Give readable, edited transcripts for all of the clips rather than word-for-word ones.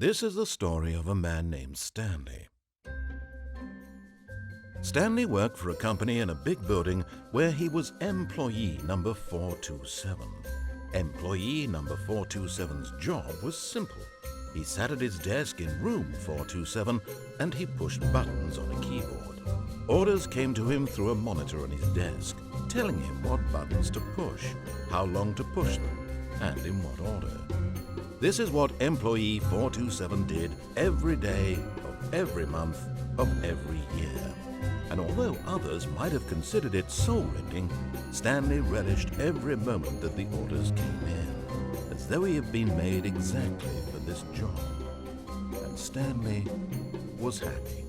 This is the story of a man named Stanley. Stanley worked for a company in a big building where he was employee number 427. Employee number 427's job was simple. He sat at his desk in room 427 and he pushed buttons on a keyboard. Orders came to him through a monitor on his desk, telling him what buttons to push, how long to push them, and in what order. This is what employee 427 did every day of every month of every year. And although others might have considered it soul-rending, Stanley relished every moment that the orders came in, as though he had been made exactly for this job. And Stanley was happy.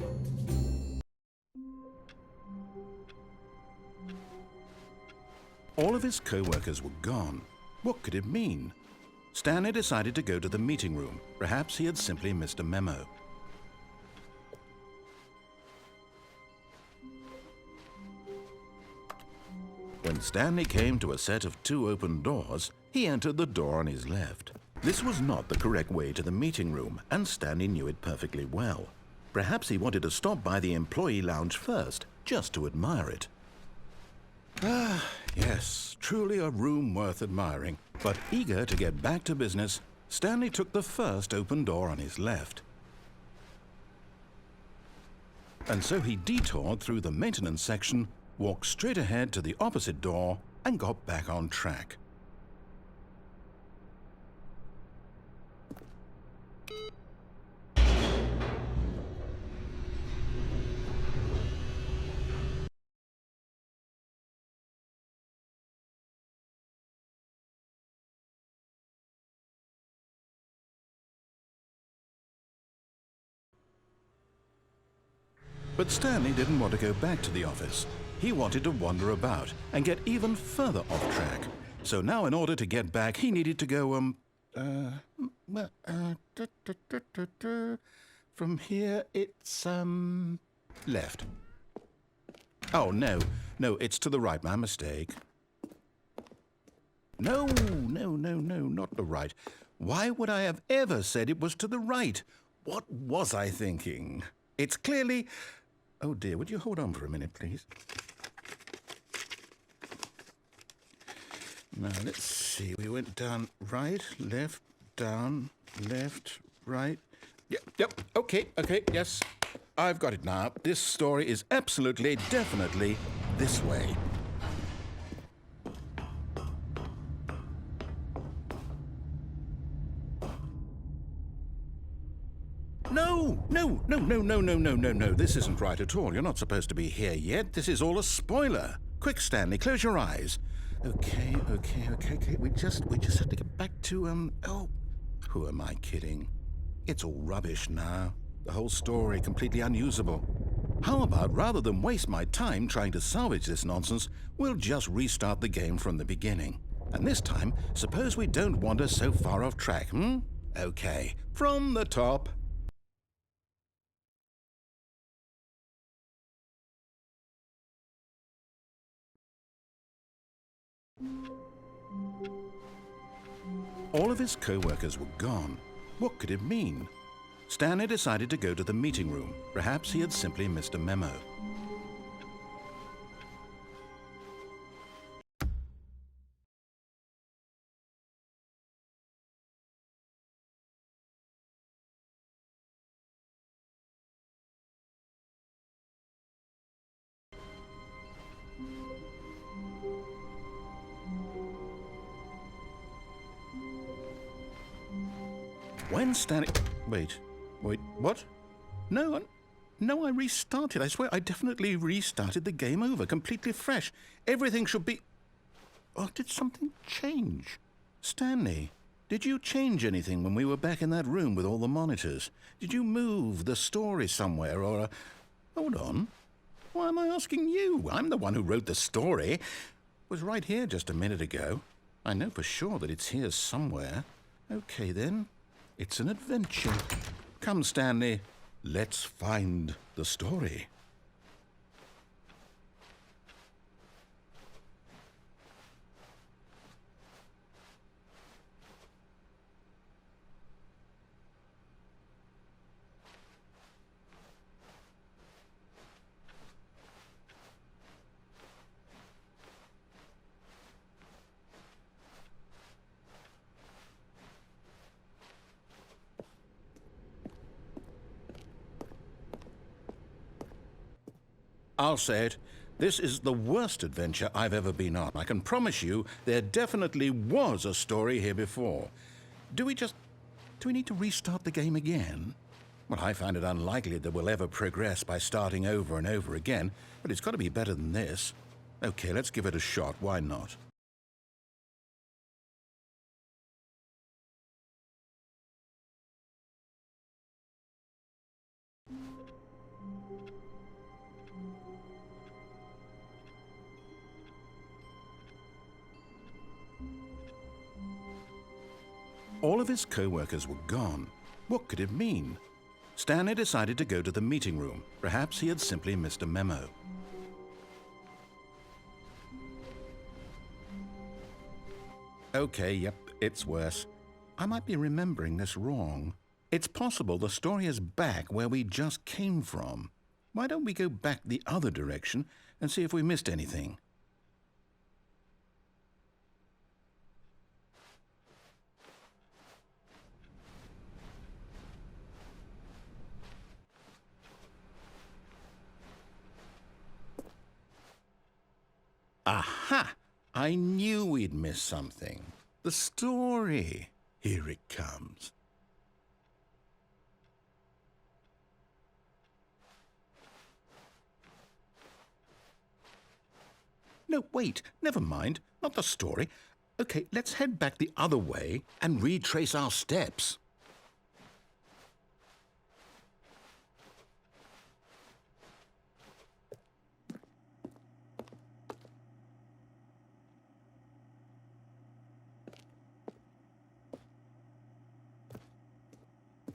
All of his co-workers were gone. What could it mean? Stanley decided to go to the meeting room. Perhaps he had simply missed a memo. When Stanley came to a set of 2 open doors, he entered the door on his left. This was not the correct way to the meeting room, and Stanley knew it perfectly well. Perhaps he wanted to stop by the employee lounge first, just to admire it. Ah, yes, truly a room worth admiring. But eager to get back to business, Stanley took the first open door on his left. And so he detoured through the maintenance section, walked straight ahead to the opposite door, and got back on track. But Stanley didn't want to go back to the office. He wanted to wander about and get even further off track. So now in order to get back, he needed to go, from here it's, left. Oh, no, it's to the right, my mistake. No, not the right. Why would I have ever said it was to the right? What was I thinking? It's clearly... Oh dear, would you hold on for a minute, please? Now, let's see. We went down right, left, down, left, right. Yep, okay, yes. I've got it now. This story is absolutely, definitely this way. No. This isn't right at all. You're not supposed to be here yet. This is all a spoiler. Quick, Stanley, close your eyes. Okay. We just have to get back to, oh, who am I kidding? It's all rubbish now. The whole story completely unusable. How about, rather than waste my time trying to salvage this nonsense, we'll just restart the game from the beginning. And this time, suppose we don't wander so far off track, Okay, from the top. All of his co-workers were gone. What could it mean? Stanley decided to go to the meeting room. Perhaps he had simply missed a memo. When Stanley... Wait, what? No, I restarted. I swear I definitely restarted the game over, completely fresh. Everything should be... Oh, did something change? Stanley, did you change anything when we were back in that room with all the monitors? Did you move the story somewhere or... Hold on. Why am I asking you? I'm the one who wrote the story. It was right here just a minute ago. I know for sure that it's here somewhere. Okay, then. It's an adventure. Come, Stanley, let's find the story. I'll say it. This is the worst adventure I've ever been on. I can promise you there definitely was a story here before. Do we need to restart the game again? Well, I find it unlikely that we'll ever progress by starting over and over again, but it's got to be better than this. Okay, let's give it a shot. Why not? All of his co-workers were gone. What could it mean? Stanley decided to go to the meeting room. Perhaps he had simply missed a memo. Okay, yep, it's worse. I might be remembering this wrong. It's possible the story is back where we just came from. Why don't we go back the other direction and see if we missed anything? Aha! I knew we'd miss something. The story. Here it comes. No, wait, never mind. Not the story. Okay, let's head back the other way and retrace our steps.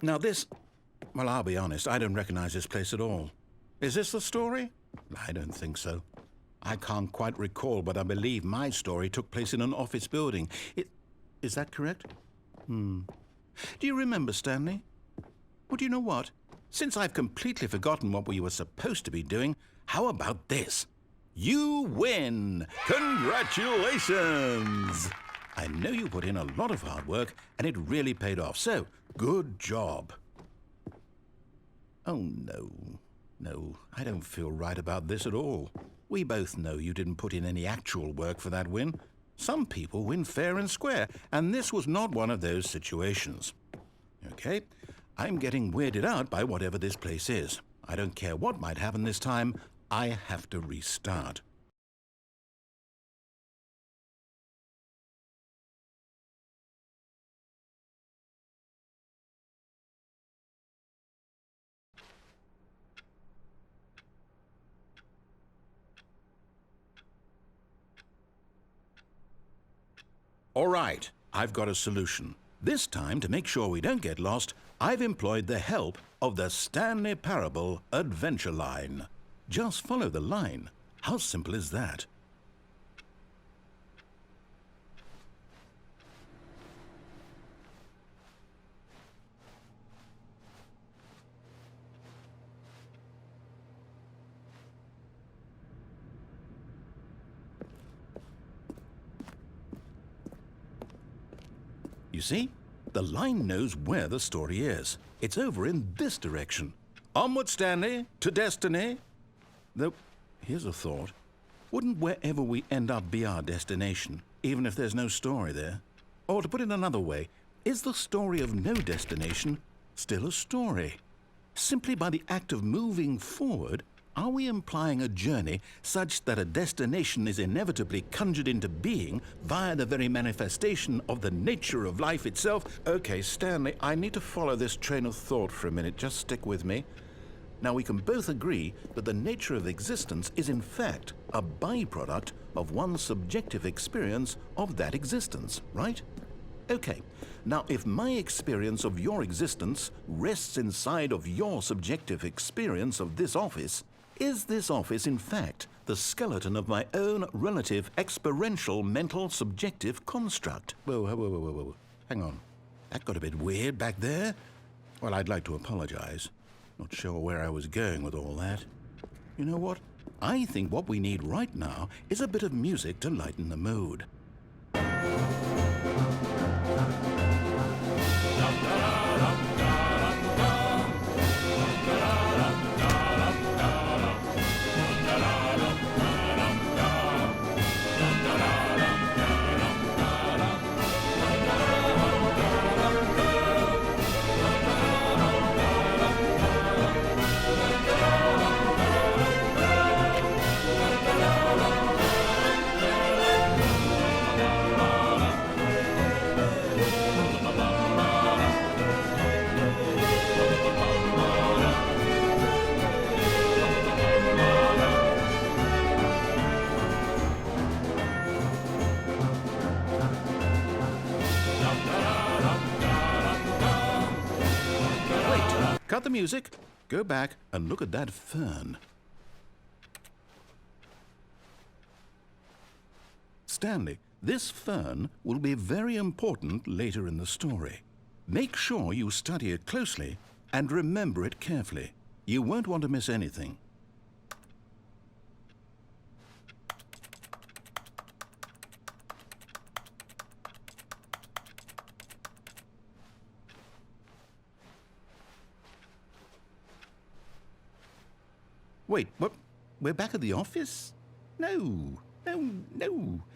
Now this... Well, I'll be honest, I don't recognize this place at all. Is this the story? I don't think so. I can't quite recall, but I believe my story took place in an office building. Is that correct? Do you remember, Stanley? Well, do you know what? Since I've completely forgotten what we were supposed to be doing, how about this? You win! Congratulations! I know you put in a lot of hard work, and it really paid off, so good job. Oh, no. No, I don't feel right about this at all. We both know you didn't put in any actual work for that win. Some people win fair and square, and this was not one of those situations. Okay, I'm getting weirded out by whatever this place is. I don't care what might happen this time. I have to restart. All right, I've got a solution. This time, to make sure we don't get lost, I've employed the help of the Stanley Parable Adventure Line. Just follow the line. How simple is that? You see? The line knows where the story is. It's over in this direction. Onward, Stanley, to destiny. Though, here's a thought. Wouldn't wherever we end up be our destination, even if there's no story there? Or to put it another way, is the story of no destination still a story? Simply by the act of moving forward, are we implying a journey such that a destination is inevitably conjured into being via the very manifestation of the nature of life itself? Okay, Stanley, I need to follow this train of thought for a minute. Just stick with me. Now, we can both agree that the nature of existence is in fact a byproduct of one's subjective experience of that existence, right? Okay, now if my experience of your existence rests inside of your subjective experience of this office, is this office, in fact, the skeleton of my own relative experiential mental subjective construct? Whoa. Hang on. That got a bit weird back there. Well, I'd like to apologize. Not sure where I was going with all that. You know what? I think what we need right now is a bit of music to lighten the mood. cut the music, go back and look at that fern. Stanley, this fern will be very important later in the story. Make sure you study it closely and remember it carefully. You won't want to miss anything. Wait, what? We're back at the office? No.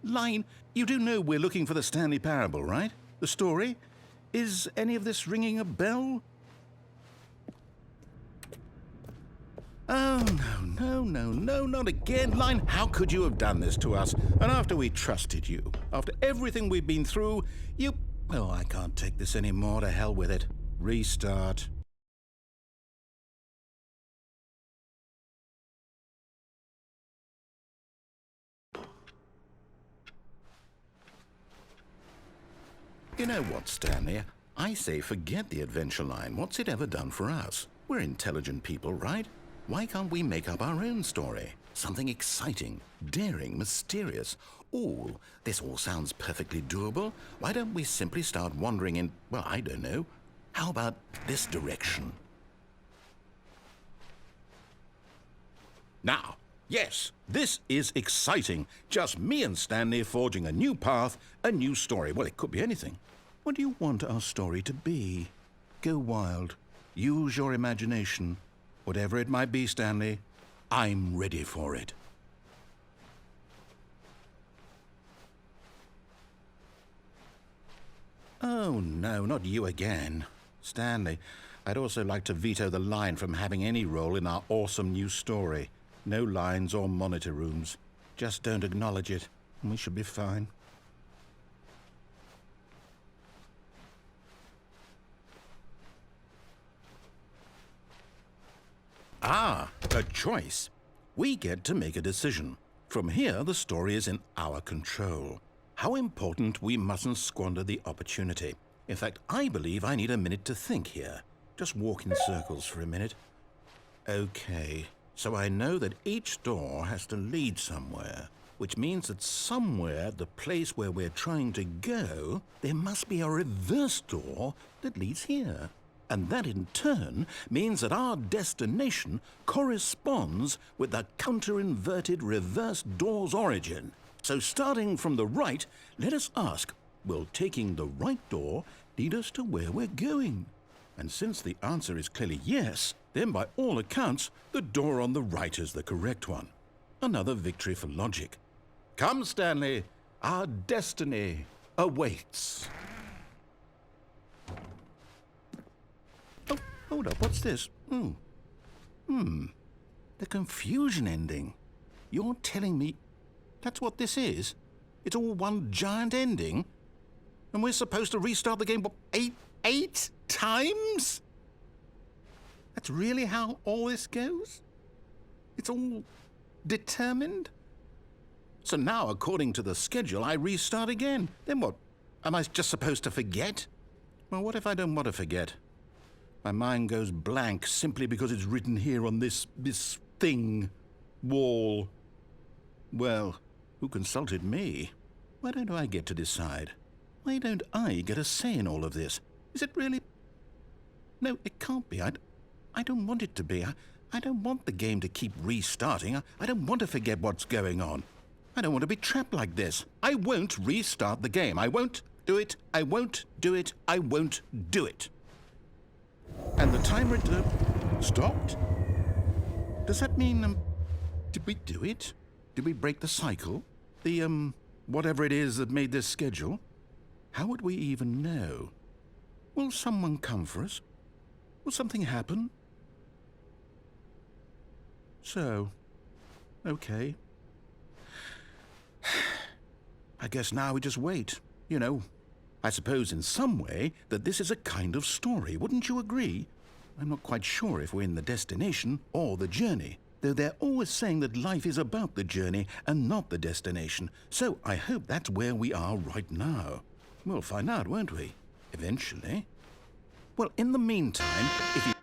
Line, you do know we're looking for the Stanley Parable, right? The story? Is any of this ringing a bell? Oh, no, not again. Line, how could you have done this to us? And after we trusted you, after everything we've been through, you... Oh, I can't take this anymore. To hell with it. Restart. You know what, Stanley? I say forget the adventure line. What's it ever done for us? We're intelligent people, right? Why can't we make up our own story? Something exciting, daring, mysterious. Ooh, this all sounds perfectly doable. Why don't we simply start wandering in, well, I don't know. How about this direction? Now, yes, this is exciting. Just me and Stanley forging a new path, a new story. Well, it could be anything. What do you want our story to be? Go wild. Use your imagination. Whatever it might be, Stanley, I'm ready for it. Oh, no, not you again. Stanley, I'd also like to veto the line from having any role in our awesome new story. No lines or monitor rooms. Just don't acknowledge it, and we should be fine. Ah, a choice. We get to make a decision. From here, the story is in our control. How important we mustn't squander the opportunity. In fact, I believe I need a minute to think here. Just walk in circles for a minute. Okay, so I know that each door has to lead somewhere, which means that somewhere, the place where we're trying to go, there must be a reverse door that leads here. And that in turn means that our destination corresponds with the counter-inverted reverse door's origin. So starting from the right, let us ask, will taking the right door lead us to where we're going? And since the answer is clearly yes, then by all accounts, the door on the right is the correct one. Another victory for logic. Come, Stanley, our destiny awaits. Oh, hold up, what's this? The confusion ending. You're telling me that's what this is? It's all one giant ending? And we're supposed to restart the game, what, eight times? That's really how all this goes? It's all determined? So now, according to the schedule, I restart again. Then what? Am I just supposed to forget? Well, what if I don't want to forget? My mind goes blank simply because it's written here on this thing, wall. Well, who consulted me? Why don't I get to decide? Why don't I get a say in all of this? Is it really? No, it can't be. I don't want it to be. I don't want the game to keep restarting. I don't want to forget what's going on. I don't want to be trapped like this. I won't restart the game. I won't do it. I won't do it. I won't do it. And the timer stopped? Does that mean, did we do it? Did we break the cycle? The, whatever it is that made this schedule? How would we even know? Will someone come for us? Will something happen? So, okay. I guess now we just wait, you know. I suppose in some way that this is a kind of story, wouldn't you agree? I'm not quite sure if we're in the destination or the journey, though they're always saying that life is about the journey and not the destination, so I hope that's where we are right now. We'll find out, won't we? Eventually. Well, in the meantime, if you...